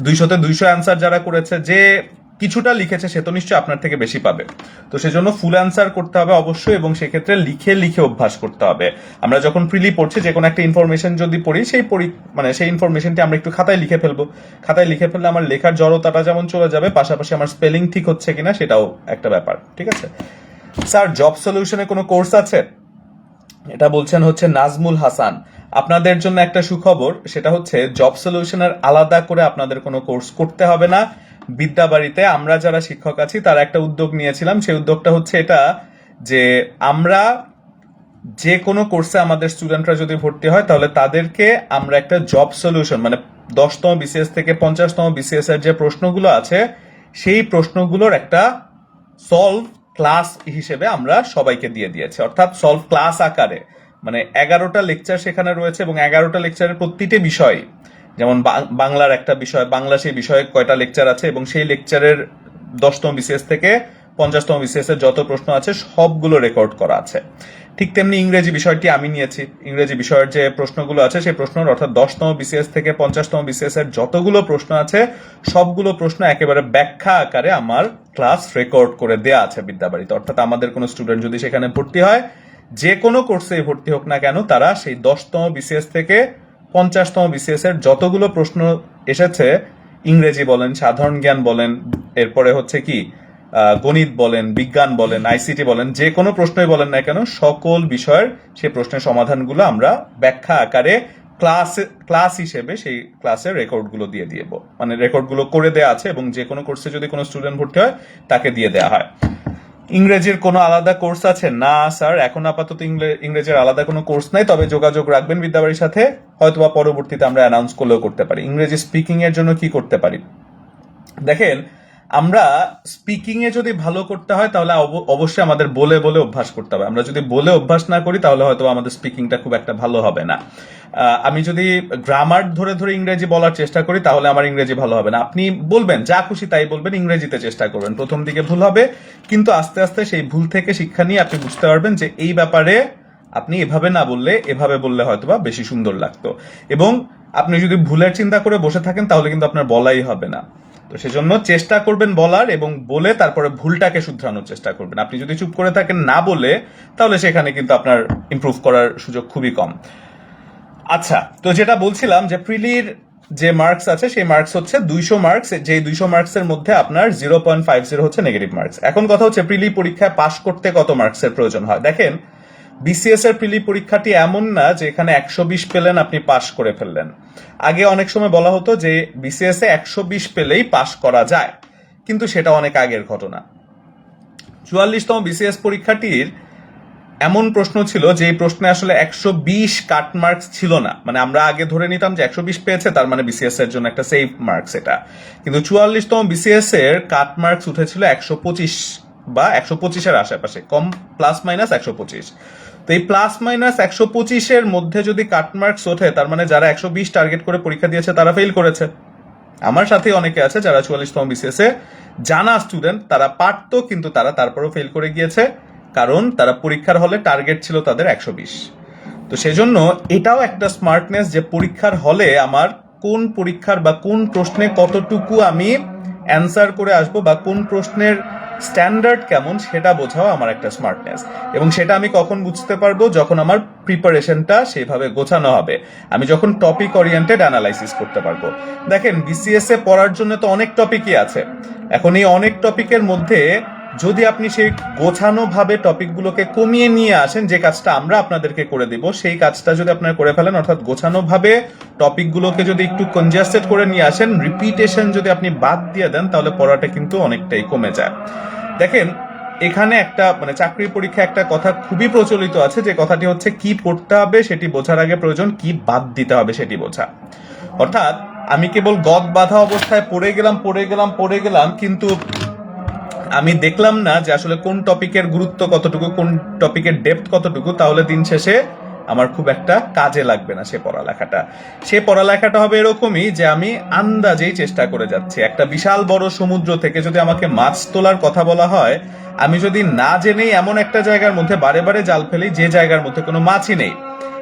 200-তে 200 অ্যান্সার যারা করেছে, যে কিছুটা লিখেছে সে তো নিশ্চয়ই আপনার থেকে বেশি পাবে। তো সেজন্য ফুল অ্যান্সার করতে হবে অবশ্যই, এবং সেক্ষেত্রে লিখে লিখে অভ্যাস করতে হবে। আমরা যখন প্রিলি পড়ছি, যে কোনো একটা ইনফরমেশন যদি পড়ি, সেই ইনফরমেশনটি আমরা একটু খাতায় লিখে ফেলবো। খাতায় লিখে ফেললে আমার লেখার জড়তাটা যেমন চলে যাবে, পাশাপাশি আমার স্পেলিং ঠিক হচ্ছে কিনা সেটাও একটা ব্যাপার। ঠিক আছে স্যার, জব সলিউশনে কোনো কোর্স আছে? এটা বলছেন হচ্ছে নাজমুল হাসান। আপনাদের জন্য একটা সুখবর, সেটা হচ্ছে জব সলিউশনের আলাদা করে আপনাদের কোনো কোর্স করতে হবে না। বিদ্যাবাড়িতে আমরা যারা শিক্ষক আছি তারা একটা উদ্যোগ নিয়েছিলাম। সেই উদ্যোগটা হচ্ছে এটা যে আমরা যে কোনো কোর্সে আমাদের স্টুডেন্টরা যদি ভর্তি হয় তাহলে তাদেরকে আমরা একটা জব সলিউশন, মানে 10তম বিসিএস থেকে 50তম বিসিএস এর যে প্রশ্নগুলো আছে সেই প্রশ্নগুলোর একটা সলভ ক্লাস হিসেবে আমরা সবাইকে দিয়ে দিয়েছি, অর্থাৎ সলভ ক্লাস আকারে। মানে 11টা লেকচার সেখানে রয়েছে এবং 11টা লেকচারের প্রতিটি বিষয়, যেমন বাংলার একটা বিষয়, বাংলা সেই বিষয়ে কয়টা লেকচার আছে এবং সেই লেকচারের 10তম বিসিএস থেকে 50তম বিসিএস এর যত প্রশ্ন আছে সবগুলো রেকর্ড করা আছে। ঠিক তেমনি ইংরেজি বিষয়টি আমি নিয়েছি। ইংরেজি বিষয়ের যে প্রশ্নগুলো আছে সেই প্রশ্ন, অর্থাৎ 10তম বিসিএস থেকে 50তম বিসিএস এর যতগুলো প্রশ্ন আছে সবগুলো প্রশ্ন একেবারে ব্যাখ্যা আকারে আমার ক্লাস রেকর্ড করে দেয়া আছে বিদ্যাবাড়িতে। অর্থাৎ আমাদের কোনো স্টুডেন্ট যদি সেখানে ভর্তি হয়, যে কোনো কোর্সে ভর্তি হোক না কেন, তারা সেই 10তম বিসিএস থেকে 50তম বিসিএস এর যতগুলো প্রশ্ন এসেছে, ইংরেজি বলেন, সাধারণ জ্ঞান বলেন, এরপরে হচ্ছে কি গণিত বলেন, বিজ্ঞান বলেন, আইসিটি বলেন, যে কোনো প্রশ্নই বলেন না কেন, সকল বিষয়ের সেই প্রশ্নের সমাধানগুলো আমরা ব্যাখ্যা আকারে ক্লাস হিসেবে সেই ক্লাসের রেকর্ডগুলো দিয়ে দিব, মানে রেকর্ডগুলো করে দেওয়া আছে এবং যে কোনো কোর্সে যদি কোনো স্টুডেন্ট ভর্তি হয় তাকে দিয়ে দেওয়া হয়। ইংরেজির কোনো আলাদা কোর্স আছে? না স্যার, এখন আপাতত ইংরেজির আলাদা কোনো কোর্স নাই, তবে যোগাযোগ রাখবেন বিদ্যাবাড়ির সাথে, হয়তোবা পরবর্তীতে আমরা অ্যানাউন্স করলেও করতে পারি। ইংরেজি স্পিকিং এর জন্য কি করতে পারি? দেখেন, আমরা স্পিকিং এ যদি ভালো করতে হয় তাহলে অবশ্যই আমাদের বলে বলে অভ্যাস করতে হবে। আমরা যদি বলে অভ্যাস না করি তাহলে হয়তো আমাদের স্পিকিংটা খুব একটা ভালো হবে না। আমি যদি গ্রামার ধরে ধরে ইংরেজি বলার চেষ্টা করি তাহলে আমার ইংরেজি ভালো হবে না। আপনি বলবেন যা খুশি তাই বলবেন, ইংরেজিতে চেষ্টা করবেন, প্রথম দিকে ভুল হবে, কিন্তু আস্তে আস্তে সেই ভুল থেকে শিক্ষা নিয়ে আপনি বুঝতে পারবেন যে এই ব্যাপারে আপনি এভাবে না বললে এভাবে বললে হয়তোবা বেশি সুন্দর লাগতো। এবং আপনি যদি ভুলের চিন্তা করে বসে থাকেন তাহলে কিন্তু আপনার বলাই হবে না। তো সেজন্য চেষ্টা করবেন বলার, এবং বলে তারপরে ভুলটাকে শুধরানোর চেষ্টা করবেন। আপনি যদি চুপ করে থাকেন না বলে, তাহলে সেখানে কিন্তু আপনার ইমপ্রুভ করার সুযোগ খুবই কম। আচ্ছা, তো যেটা বলছিলাম যে প্রিলির যে মার্কস আছে সেই মার্কস হচ্ছে 200 মার্কস। যে 200 মার্কসের মধ্যে আপনার 0.50 হচ্ছে নেগেটিভ মার্কস। এখন কথা হচ্ছে প্রিলি পরীক্ষায় পাশ করতে কত মার্কসের প্রয়োজন হয়। দেখেন, বিসিএস এর প্রিলি পরীক্ষাটি এমন না যে এখানে 120 পেলেন আপনি পাশ করে ফেললেন। আগে অনেক সময় বলা হতো যে বিসিএস এ 120 পেলেই পাশ করা যায়, কিন্তু সেটা অনেক আগের ঘটনা। 44তম বিসিএস পরীক্ষাটির এমন প্রশ্ন ছিল যে এই প্রশ্নে আসলে 120 কাট মার্কস ছিল না। মানে আমরা আগে ধরে নিতাম যে 120 পেয়েছে তার মানে বিসিএস এর জন্য একটা সেফ মার্কস এটা, কিন্তু 44তম বিসিএস এর কাট মার্কস উঠেছিল 125 বা 125 এর আশেপাশে, কম প্লাস মাইনাস 125। তো এই প্লাস মাইনাস 125 এর মধ্যে যদি কাট মার্কস ওঠে তার মানে যারা 120 টার্গেট করে পরীক্ষা দিয়েছে তারা ফেল করেছে। আমার সাথে অনেকে আছে যারা 44তম বিসিএস এ জানা স্টুডেন্ট, তারা পারতো কিন্তু তারা তারপরেও ফেল করে গিয়েছে, কারণ তারা পরীক্ষার হলে টার্গেট ছিল তাদের 120। তো সেজন্য এটাও একটা স্মার্টনেস যে পরীক্ষার হলে আমার কোন পরীক্ষার বা কোন প্রশ্নে কতটুকু আমি অ্যান্সার করে আসবো বা কোন প্রশ্নের স্ট্যান্ডার্ড কেমন সেটা বোঝাও আমার একটা স্মার্টনেস। এবং সেটা আমি কখন বুঝতে পারবো? যখন আমার প্রিপারেশনটা সেভাবে গোছানো হবে, আমি যখন টপিক ওরিয়েন্টেড অ্যানালাইসিস করতে পারবো। দেখেন, বিসিএস এ পড়ার জন্য তো অনেক টপিকই আছে। এখন এই অনেক টপিকের মধ্যে যদি আপনি সেই গোছানো ভাবে টপিকগুলোকে কমিয়ে নিয়ে আসেন, যে কাজটা আমরা আপনাদেরকে করে দিব সেই কাজটা যদি আপনারা করে ফেলেন, অর্থাৎ গোছানো ভাবে টপিকগুলোকে যদি একটু কনজাস্টেড করে নিয়ে আসেন, রিপিটেশন যদি আপনি বাদ দিয়ে দেন, তাহলে পড়াটা কিন্তু অনেকটাই কমে যায়। দেখেন, এখানে একটা মানে চাকরির পরীক্ষা একটা কথা খুবই প্রচলিত আছে, যে কথাটি হচ্ছে কি পড়তে হবে সেটি বোঝার আগে প্রয়োজন কি বাদ দিতে হবে সেটি বোঝা। অর্থাৎ আমি কেবল গদ বাঁধা অবস্থায় পড়ে গেলাম কিন্তু আমি দেখলাম না যে আসলে কোন টপিকের গুরুত্ব কতটুকু, কোন টপিকের ডেপথ কতটুকু, তাহলে দিন শেষে আমার খুব একটা কাজে লাগবে না সে পড়ালেখাটা। সে পড়ালেখাটা হবে এরকমই যে আমি আন্দাজেই চেষ্টা করে যাচ্ছি। একটা বিশাল বড় সমুদ্র থেকে যদি আমাকে মাছ তোলার কথা বলা হয়, আমি যদি না জেনেই এমন একটা জায়গার মধ্যে বারে বারে জাল ফেলি যে জায়গার মধ্যে কোনো মাছই নেই,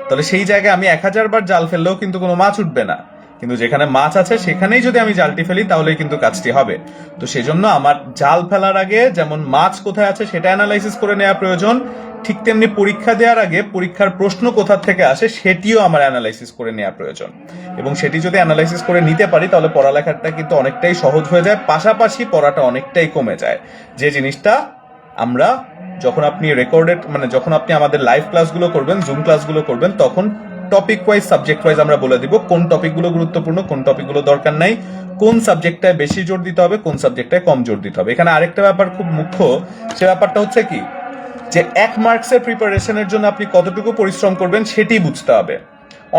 তাহলে সেই জায়গায় আমি 1000 বার জাল ফেললেও কিন্তু কোনো মাছ উঠবে না। কিন্তু যেখানে মাছ আছে সেখানেই যদি আমি জালটি ফেলি তাহলেই কিন্তু কাজটি হবে। তো সেজন্য আমার জাল ফেলার আগে যেমন মাছ কোথায় আছে সেটা অ্যানালাইসিস করে নেওয়া প্রয়োজন, ঠিক তেমনি পরীক্ষা দেওয়ার আগে পরীক্ষার প্রশ্ন কোথা থেকে আসে সেটিও আমার অ্যানালাইসিস করে নেওয়া প্রয়োজন। এবং সেটি যদি অ্যানালাইসিস করে নিতে পারি তাহলে পড়ালেখাটা কিন্তু অনেকটাই সহজ হয়ে যায়, পাশাপাশি পড়াটা অনেকটাই কমে যায়। যে জিনিসটা আমরা যখন আপনি রেকর্ডেড মানে যখন আপনি আমাদের লাইভ ক্লাসগুলো করবেন, জুম ক্লাসগুলো করবেন, তখন টপিক ওয়াইজ সাবজেক্ট ওয়াইজ আমরা বলে দিব কোন টপিকগুলো গুরুত্বপূর্ণ, কোন টপিকগুলো দরকার নাই, কোন সাবজেক্টটায় বেশি জোর দিতে হবে, কোন সাবজেক্টটায় কম জোর দিতে হবে। এখানে আরেকটা ব্যাপার খুব মুখ্য, সে ব্যাপারটা হচ্ছে কি যে 1 মার্কসের প্রিপারেশনের জন্য আপনি কতটুকু পরিশ্রম করবেন সেটি বুঝতে হবে।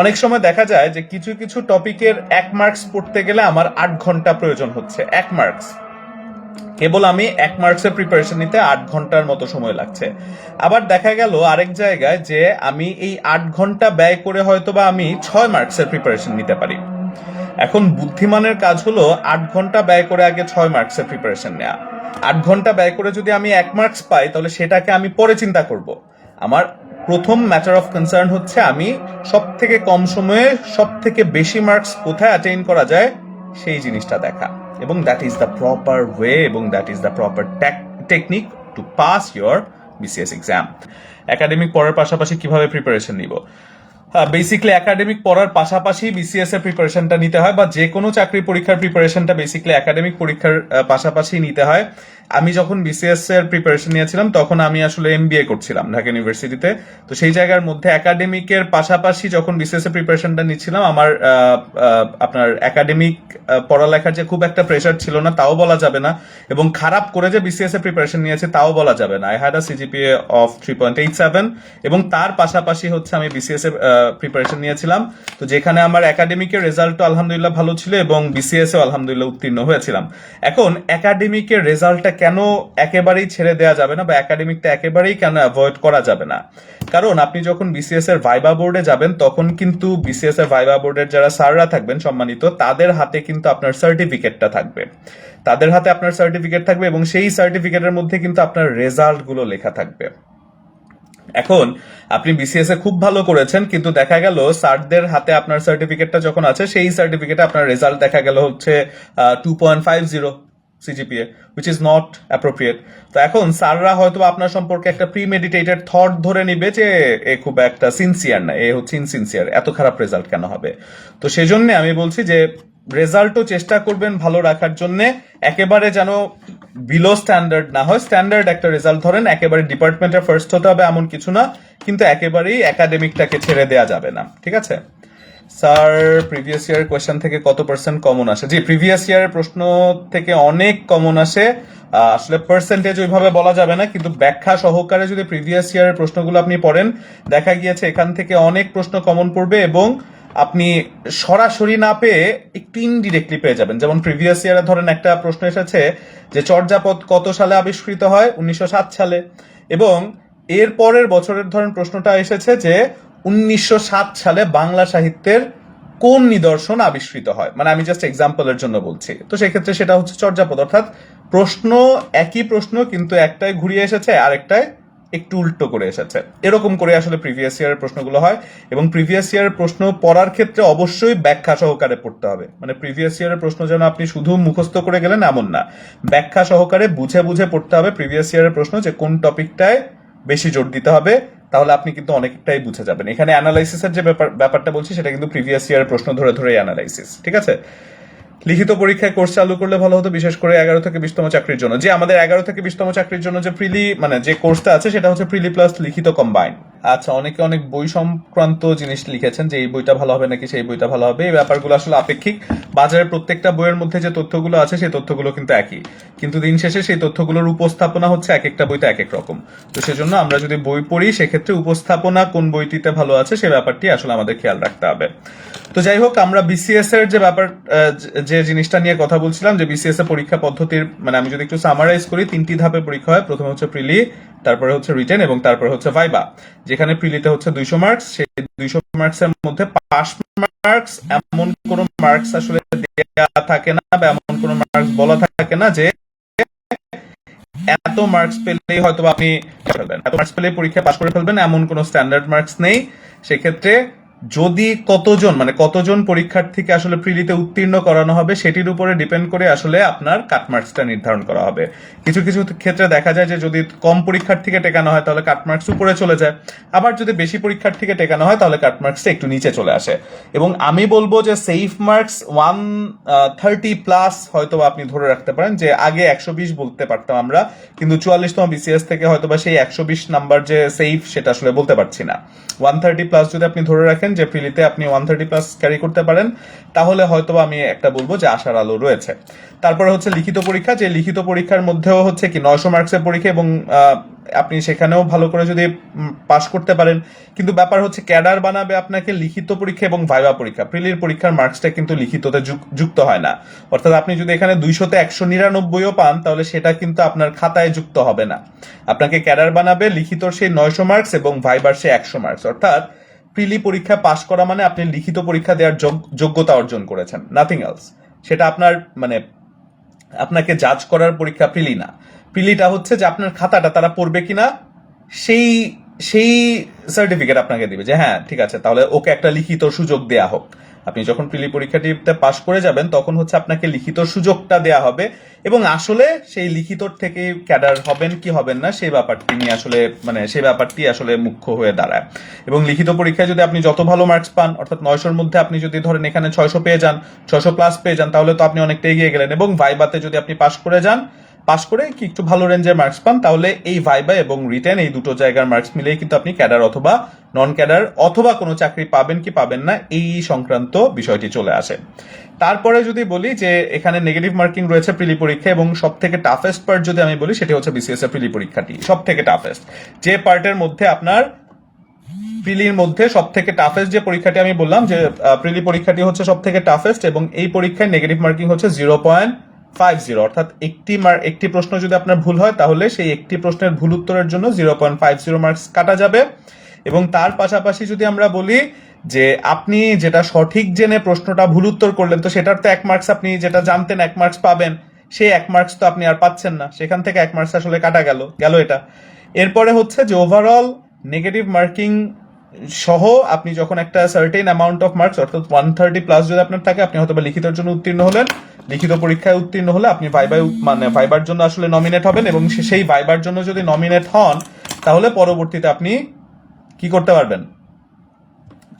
অনেক সময় দেখা যায় যে কিছু কিছু টপিকের 1 মার্কস পড়তে গেলে আমার 8 ঘন্টা প্রয়োজন হচ্ছে। 1 মার্কস কেবল আমি 1 মার্কসের প্রিপারেশন নিতে 8 ঘন্টার মতো সময় লাগছে। আবার দেখা গেল আরেক জায়গায় যে আমি এই 8 ঘন্টা ব্যয় করে হয়তো বা আমি 6 মার্কসের প্রিপারেশন নিতে পারি। এখন বুদ্ধিমানের কাজ হলো 8 ঘন্টা ব্যয় করে আগে 6 মার্কসের প্রিপারেশন নেওয়া। 8 ঘন্টা ব্যয় করে যদি আমি 1 মার্কস পাই তাহলে সেটাকে আমি পরে চিন্তা করব। আমার প্রথম ম্যাটার অফ কনসার্ন হচ্ছে আমি সব থেকে কম সময়ে সব থেকে বেশি মার্কস কোথায় অ্যাটেইন করা যায় সেই জিনিসটা দেখা, এবং that is the proper way এবং that is the proper technique to pass your BCS exam. Academic পড়ার পাশাপাশি কিভাবে প্রিপারেশন নিব? বেসিক্যালি একাডেমিক পড়ার পাশাপাশি বিসিএস এর প্রিপারেশনটা নিতে হয়, বা যে কোনো চাকরি পরীক্ষার প্রিপারেশনটা বেসিক্যালি একাডেমিক পরীক্ষার পাশাপাশি নিতে হয়। আমি যখন বিসিএস এর প্রিপারেশন নিয়েছিলাম তখন আমি আসলে এমবিএ করছিলাম ঢাকা ইউনিভার্সিটিতে। তো সেই জায়গার মধ্যে একাডেমিকের পাশাপাশি যখন বিসিএস এর প্রিপারেশনটা নিচ্ছিলাম আমার আপনার একাডেমিক পড়ালেখার যে খুব একটা প্রেশার ছিল না তাও বলা যাবে না, এবং খারাপ করে যে বিসিএস এর প্রিপারেশন নিয়েছে তাও বলা যাবে না। I had a CGPA of 3.87, এবং তার পাশাপাশি হচ্ছে আমি বিসিএস এর প্রিপারেশন নিয়েছিলাম। তো যেখানে আমার একাডেমিকের রেজাল্টও আলহামদুলিল্লাহ ভালো ছিল এবং বিসিএস এও আলহামদুলিল্লাহ উত্তীর্ণ হয়েছিলাম। এখন একাডেমিকের রেজাল্টটা কেন একেবারেই ছেড়ে দেওয়া যাবে না, বা একাডেমিকটা একেবারেই কেন অ্যাভয়েড করা যাবে না? কারণ আপনি যখন বিসিএস এর ভাইবা বোর্ডে যাবেন তখন কিন্তু বিসিএস এর ভাইবা বোর্ডের যারা স্যাররা থাকবেন সম্মানিত, তাদের হাতে কিন্তু আপনার সার্টিফিকেটটা থাকবে, তাদের হাতে আপনার সার্টিফিকেট থাকবে, এবং সেই সার্টিফিকেটের মধ্যে কিন্তু আপনার রেজাল্ট গুলো লেখা থাকবে। এখন আপনি বিসিএস এ খুব ভালো করেছেন, কিন্তু দেখা গেল স্যারদের হাতে আপনার সার্টিফিকেটটা যখন আছে সেই সার্টিফিকেটে আপনার রেজাল্ট দেখা গেল হচ্ছে 2.50 CGPA, which is not appropriate। তো এখন স্যাররা হয়তো আপনার সম্পর্কে একটা প্রিমেডিটেটেড থট ধরে নিবে যে এ খুব একটা সিনসিয়ার না, এ হচ্ছে ইনসিনসিয়ার, এত খারাপ রেজাল্ট কেন হবে। তো সেজন্য আমি বলছি যে রেজাল্টও চেষ্টা করবেন ভালো রাখার জন্য, একেবারে যেন বিলো স্ট্যান্ডার্ড না হয়। স্ট্যান্ডার্ড একটা রেজাল্ট ধরেন, একেবারে ডিপার্টমেন্টের ফার্স্ট হতে হবে এমন কিছু না, কিন্তু একেবারেই একাডেমিকটাকে ছেড়ে দেওয়া যাবে না। ঠিক আছে স্যার, প্রিভিয়াস ইয়ার কোয়েশ্চেন থেকে কত পার্সেন্ট কমন আসে? জি, প্রিভিয়াস ইয়ারের প্রশ্ন থেকে অনেক কমন আসে। আসলে পার্সেন্টেজ ওইভাবে বলা যাবে না, কিন্তু ব্যাখ্যা সহকারে যদি প্রিভিয়াস ইয়ারের প্রশ্নগুলো আপনি পড়েন দেখা গিয়েছে এখান থেকে অনেক প্রশ্ন কমন পড়বে, এবং আপনি সরাসরি না পেয়ে একটু ইনডিরেক্টলি পেয়ে যাবেন। যেমন প্রিভিয়াস ইয়ারে ধরেন একটা প্রশ্ন এসেছে যে চর্যাপদ কত সালে আবিষ্কৃত হয়? 1907 সালে। এবং এর পরের বছরের ধরেন প্রশ্নটা এসেছে যে 1907 সালে বাংলা সাহিত্যের কোন নিদর্শন আবিষ্কৃত হয়, মানে আমি জাস্ট এক্সাম্পলের জন্য বলছি। তো সেক্ষেত্রে সেটা হচ্ছে চর্যাপদ। অর্থাৎ প্রশ্ন একই প্রশ্ন, কিন্তু একটায় ঘুরিয়ে এসেছে আরেকটায় একটু উল্টো করে এসেছে। এরকম করে আসলে প্রিভিয়াস ইয়ারের প্রশ্নগুলো হয়, এবং প্রিভিয়াস ইয়ারের প্রশ্ন পড়ার ক্ষেত্রে অবশ্যই ব্যাখ্যা সহকারে পড়তে হবে। মানে প্রিভিয়াস ইয়ারের প্রশ্ন যেন আপনি শুধু মুখস্থ করে গেলেন এমন না, ব্যাখ্যা সহকারে বুঝে বুঝে পড়তে হবে প্রিভিয়াস ইয়ারের প্রশ্ন, যে কোন টপিকটায় বেশি জোর দিতে হবে, তাহলে আপনি কিন্তু অনেকটাই বুঝে যাবেন। এখানে অ্যানালাইসিসের যে ব্যাপারটা বলছি সেটা কিন্তু প্রিভিয়াস ইয়ারের প্রশ্ন ধরে ধরে অ্যানালাইসিস। ঠিক আছে, লিখিত পরীক্ষায় কোর্স চালু করলে ভালো হতো, বিশেষ করে 11 থেকে 20তম চাকরির জন্য। যে আমাদের 11 থেকে 20তম চাকরির জন্য যে প্রিলি মানে যে কোর্সটা আছে সেটা হচ্ছে প্রিলি প্লাস লিখিত কম্বাইন। আচ্ছা, অনেকে অনেক বই সংক্রান্ত জিনিস লিখেছেন যে এই বইটা ভালো হবে নাকি সেই বইটা ভালো হবে। এই ব্যাপারগুলো আসলে আপেক্ষিক। বাজারের প্রত্যেকটা বইয়ের মধ্যে যে তথ্যগুলো আছে সেই তথ্যগুলো কিন্তু একই, কিন্তু দিন শেষে সেই তথ্যগুলোর উপস্থাপনা হচ্ছে এক একটা বইতে এক এক রকম। তো সেজন্য আমরা যদি বই পড়ি সেক্ষেত্রে উপস্থাপনা কোন বইটিতে ভালো আছে সে ব্যাপারটি আসলে আমাদের খেয়াল রাখতে হবে। তো যাই হোক, আমরা বিসিএস এর যে ব্যাপার যে জিনিসটা নিয়ে কথা বলছিলাম, যে বিসিএস এর পরীক্ষা পদ্ধতির মানে আমি যদি একটু সামারাইজ করি, 3টি ধাপে পরীক্ষা হয়। প্রথমে হচ্ছে প্রিলি, তারপরে হচ্ছে রিটেন, এবং তারপরে হচ্ছে ভাইবা। যেখানে প্রিলিতে হচ্ছে 200 মার্কস, সেই 200 মার্কসের মধ্যে পাস মার্কস এমন কোন মার্কস আসলে দেয়া থাকে না, বা এমন কোন মার্কস বলা থাকে না যে এত মার্কস পেলেই হয়তো আপনি ফেলবেন, এত মার্কস পেলে পরীক্ষা পাস করে ফেলবেন, এমন কোন স্ট্যান্ডার্ড মার্কস নেই। সেক্ষেত্রে যদি কতজন পরীক্ষার্থীকে আসলে প্রিলিতে উত্তীর্ণ করানো হবে সেটির উপরে ডিপেন্ড করে আসলে আপনার কাট মার্কসটা নির্ধারণ করা হবে। কিছু কিছু ক্ষেত্রে দেখা যায় যে যদি কম পরীক্ষার্থীকে টেকানো হয় তাহলে কাট মার্কস উপরে চলে যায়, আবার যদি বেশি পরীক্ষার্থীকে টেকানো হয় তাহলে কাট মার্কসটা একটু নিচে চলে আসে। এবং আমি বলবো যে সেফ মার্কস 130 প্লাস হয়তো আপনি ধরে রাখতে পারেন, যে আগে 120 বলতে পারতাম আমরা, কিন্তু 44তম বিসিএস থেকে হয়তো বা সেই 120 নাম্বার যে সেফ সেটা আসলে বলতে পারছি না। 130 প্লাস যদি আপনি ধরে রাখেন রাখেন যে প্রিলিতে আপনি 130+ ক্যারি করতে পারেন, তাহলে হয়তো আমি একটা বলবো যে আশার আলো রয়েছে। তারপরে হচ্ছে লিখিত পরীক্ষা, যে লিখিত পরীক্ষার মধ্যেও হচ্ছে কি 900 মার্কসের পরীক্ষা, এবং আপনি সেখানেও ভালো করে যদি পাস করতে পারেন, কিন্তু ব্যাপার হচ্ছে ক্যাডার বানাবে আপনাকে লিখিত পরীক্ষা এবং ভাইভা পরীক্ষা। প্রিলির পরীক্ষার মার্কসটা কিন্তু লিখিততে যুক্ত হয় না, অর্থাৎ আপনি যদি এখানে 200-তে 199ও পান তাহলে সেটা কিন্তু আপনার খাতায় যুক্ত হবে না। আপনাকে ক্যাডার বানাবে লিখিতর সেই 900 মার্কস এবং ভাইবার সেই 100 মার্কস, অর্থাৎ প্রিলি পরীক্ষা পাস করা মানে আপনি লিখিত পরীক্ষা দেওয়ার যোগ্যতা অর্জন করেছেন, নাথিং এলস। সেটা আপনার মানে আপনাকে জাজ করার পরীক্ষা প্রিলি না। প্রিলিটা হচ্ছে যে আপনার খাতাটা তারা পড়বে কিনা সেই সেই সার্টিফিকেট আপনাকে দিবে যে হ্যাঁ ঠিক আছে, তাহলে ওকে একটা লিখিত সুযোগ দেয়া হোক। আপনি যখন প্রিলি পরীক্ষাটিতে পাশ করে যাবেন তখন হচ্ছে আপনাকে লিখিত সুযোগটা দেয়া হবে, এবং আসলে সেই লিখিতর থেকে ক্যাডার হবেন কি হবেন না সেই ব্যাপারটি নিয়ে আসলে সেই ব্যাপারটি আসলে মুখ্য হয়ে দাঁড়ায়। এবং লিখিত পরীক্ষায় যদি আপনি যত ভালো মার্কস পান, অর্থাৎ 900-র মধ্যে আপনি যদি ধরেন এখানে 600 পেয়ে যান, 600+ পেয়ে যান, তাহলে তো আপনি অনেকটা এগিয়ে গেলেন। এবং ভাইবাতে যদি আপনি পাশ করে যান, পাস করে কি একটু ভালো রেঞ্জের মার্কস পান, তাহলে এই ভাইবা এবং রিটেন এই দুটো জায়গার মার্কস মিলেই কিন্তু আপনি ক্যাডার অথবা নন ক্যাডার অথবা কোনো চাকরি পাবেন কি পাবেন না এই সংক্রান্ত বিষয়টি চলে আসে। তারপরে যদি বলি যে এখানে নেগেটিভ মার্কিং রয়েছে প্রিলি পরীক্ষা, এবং সব থেকে টাফেস্ট পার্ট যদি আমি বলি সেটি হচ্ছে বিসিএস এর প্রিলি পরীক্ষাটি সব থেকে টাফেস্ট। যে পার্টের মধ্যে আপনার প্রিলির মধ্যে সব থেকে টাফেস্ট যে পরীক্ষাটি আমি বললাম যে প্রিলি পরীক্ষাটি হচ্ছে সব থেকে টাফেস্ট, এবং এই পরীক্ষায় নেগেটিভ মার্কিং হচ্ছে 0.50, অর্থাৎ একটি প্রশ্ন যদি আপনার ভুল হয় তাহলে সেই একটি প্রশ্নের ভুল উত্তরের জন্য 0.50 মার্কস কাটা যাবে। এবং তার পাশাপাশি যদি আমরা বলি যে আপনি যেটা সঠিক জেনে প্রশ্নটা ভুল উত্তর করলেন, তো সেটার তো 1 মার্কস, আপনি যেটা জানতেন 1 মার্কস পাবেন, সেই 1 মার্কস তো আপনি আর পাচ্ছেন না, সেখান থেকে 1 মার্কস আসলে কাটা গেল এটা। এরপরে হচ্ছে যে ওভারঅল নেগেটিভ মার্কিং সহ আপনি যখন একটা সার্টেন অ্যামাউন্ট অফ মার্কস অর্থাৎ 130+ যদি আপনার থাকে, আপনি হয়তো লিখিতের জন্য উত্তীর্ণ হলেন, লিখিত পরীক্ষায় উত্তীর্ণ হলে আপনি ভাইবার জন্য আসলে নমিনেট হবেন, এবং সেই ভাইবার জন্য যদি নমিনেট হন তাহলে পরবর্তীতে আপনি কি করতে পারবেন,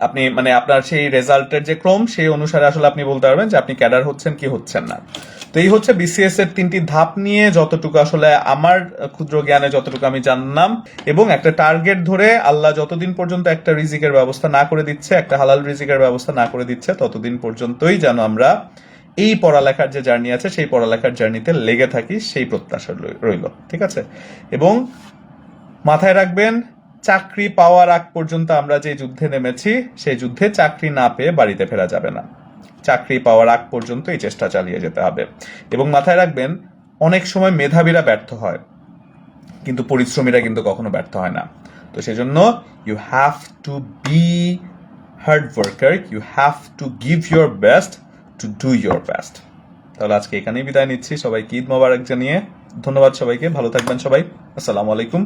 আপনি আপনার সেই রেজাল্টের যে ক্রম সেই অনুসারে আসলে আপনি বলতে পারবেন যে আপনি ক্যাডার হচ্ছেন কি হচ্ছেন না। তো এই হচ্ছে বিসিএস এর 3টি ধাপ নিয়ে যতটুকু আসলে আমার ক্ষুদ্র জ্ঞানে যতটুকু আমি জানলাম, এবং একটা টার্গেট ধরে আল্লাহ যতদিন পর্যন্ত একটা রিজিকের ব্যবস্থা না করে দিচ্ছে, একটা হালাল রিজিকের ব্যবস্থা না করে দিচ্ছে, ততদিন পর্যন্তই যেন আমরা এই পড়ালেখার যে জার্নি আছে সেই পড়ালেখার জার্নিতে লেগে থাকি, সেই প্রত্যাশা রইল। ঠিক আছে, এবং মাথায় রাখবেন চাকরি পাওয়ার আগ পর্যন্ত আমরা যে যুদ্ধে নেমেছি সেই যুদ্ধে চাকরি না পেয়ে বাড়িতে ফেরা যাবে না। চাকরি পাওয়ার আগ পর্যন্ত এই চেষ্টা চালিয়ে যেতে হবে। এবং মাথায় রাখবেন অনেক সময় মেধাবীরা ব্যর্থ হয়, কিন্তু পরিশ্রমীরা কিন্তু কখনো ব্যর্থ হয় না। তো সেজন্য you have to be hard worker, you have to give your best to do your best. তাহলে আজকে এখানেই বিদায় নিচ্ছি, সবাইকে ঈদ মোবারক জানিয়ে। ধন্যবাদ সবাইকে, ভালো থাকবেন সবাই, আসসালামু আলাইকুম।